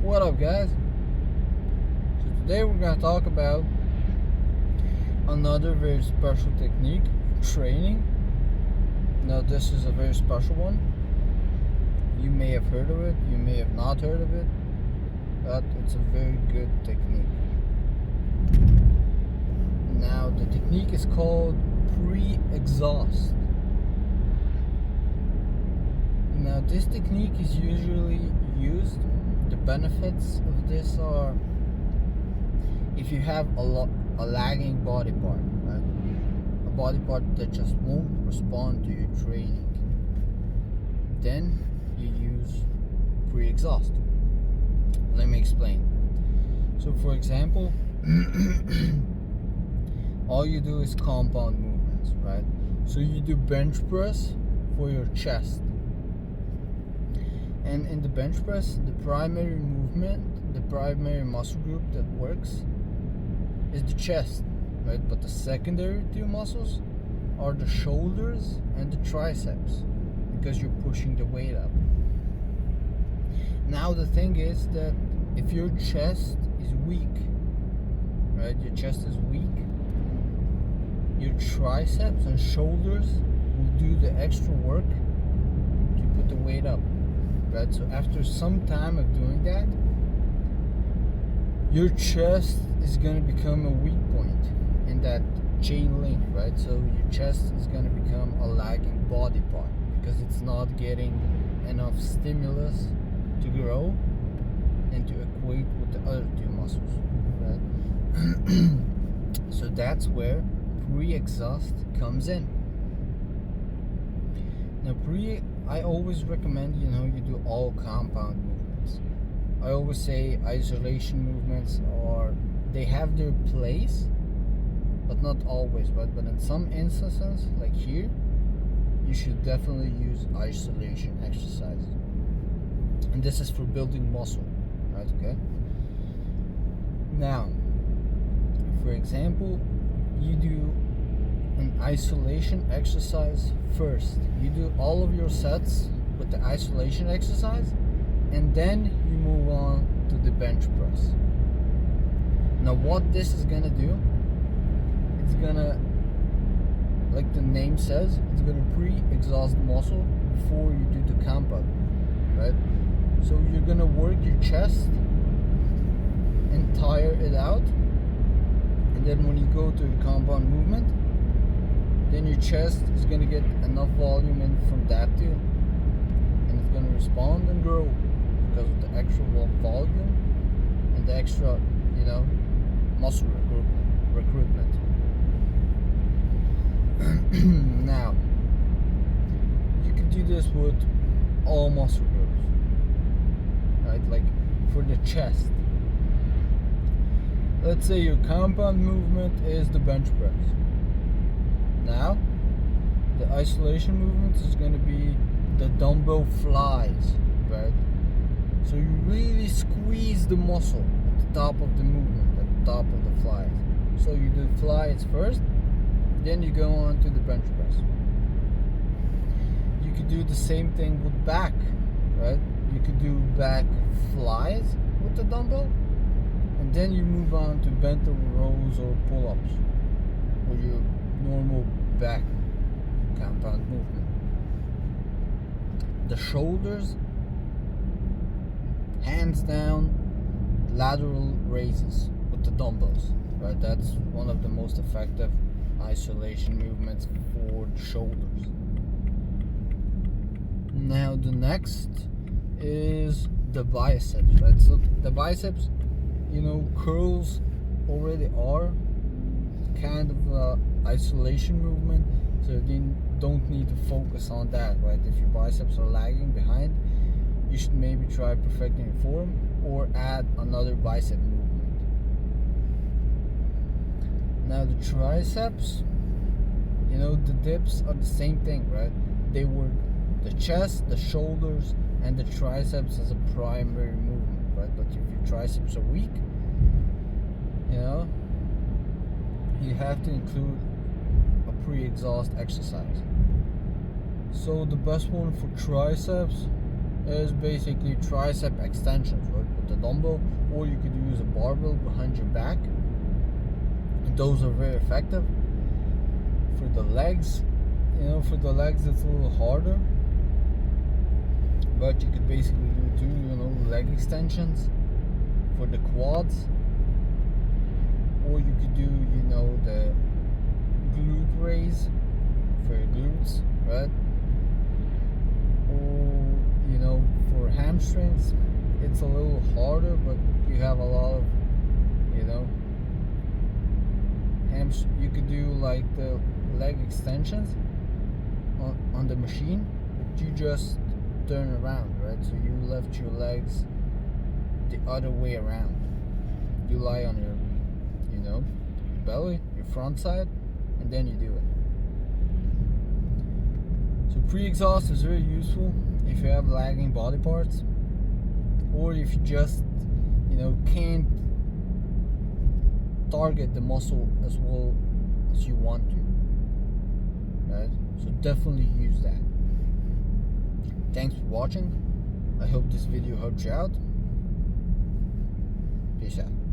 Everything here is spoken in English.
What up, guys? So today we're gonna talk about another very special technique for training. Now this is a very special one. You may have heard of it, you may have not heard of it, but it's a very good technique. Now the technique is called pre-exhaust. Now this technique is usually used. The benefits of this are if you have a lagging body part, right? A body part that just won't respond to your training, then you use pre-exhaust. Let me explain. So for example, all you do is compound movements, right? So you do bench press for your chest. And in the bench press, the primary movement, the primary muscle group that works is the chest, right? But the secondary two muscles are the shoulders and the triceps, because you're pushing the weight up. Now the thing is that if your chest is weak, right? Your chest is weak, your triceps and shoulders will do the extra work to put the weight up. Right? So after some time of doing that, your chest is going to become a weak point in that chain link, right? So your chest is going to become a lagging body part because it's not getting enough stimulus to grow and to equate with the other two muscles, right? So that's where pre-exhaust comes in. Now I always recommend, you do all compound movements. I always say isolation movements they have their place, but not always, right? But in some instances, like here, you should definitely use isolation exercises. And this is for building muscle, right? Okay. Now, for example, you do an isolation exercise first. You do all of your sets with the isolation exercise, and then you move on to the bench press. Now what this is gonna do, it's gonna, like the name says, it's gonna pre-exhaust muscle before you do the compound, right? So you're gonna work your chest and tire it out, and then when you go to your compound movement, then your chest is going to get enough volume in from that too, and it's going to respond and grow because of the extra volume and the extra, muscle recruitment. Now, you can do this with all muscle groups, right? Like for the chest, let's say your compound movement is the bench press. Now, the isolation movement is going to be the dumbbell flies, right? So you really squeeze the muscle at the top of the movement, at the top of the flies. So you do flies first, then you go on to the bench press. You could do the same thing with back, right? You could do back flies with the dumbbell, and then you move on to bent over rows or pull-ups, or your normal back compound movement. The shoulders, hands down, lateral raises with the dumbbells, right? That's one of the most effective isolation movements for the shoulders. Now the next is the biceps, right? So the biceps, curls already are kind of isolation movement, so you don't need to focus on that, right? If your biceps are lagging behind, you should maybe try perfecting your form or add another bicep movement. Now the triceps, the dips are the same thing, right? They work the chest, the shoulders, and the triceps as a primary movement, right? But if your triceps are weak, you have to include a pre-exhaust exercise. So the best one for triceps is basically tricep extensions, right, with the dumbbell, or you could use a barbell behind your back. Those are very effective. For the legs, it's a little harder, but you could basically do too, leg extensions for the quads, or you could do, the glute raise for your glutes, right? Or, for hamstrings, it's a little harder, but you have a lot of, you could do like the leg extensions on the machine, but you just turn around, right? So you lift your legs the other way around. You lie on your, belly, your front side, and then you do it. So pre-exhaust is very useful if you have lagging body parts, or if you just, can't target the muscle as well as you want to, right? So definitely use that. Thanks for watching. I hope this video helped you out. Peace out.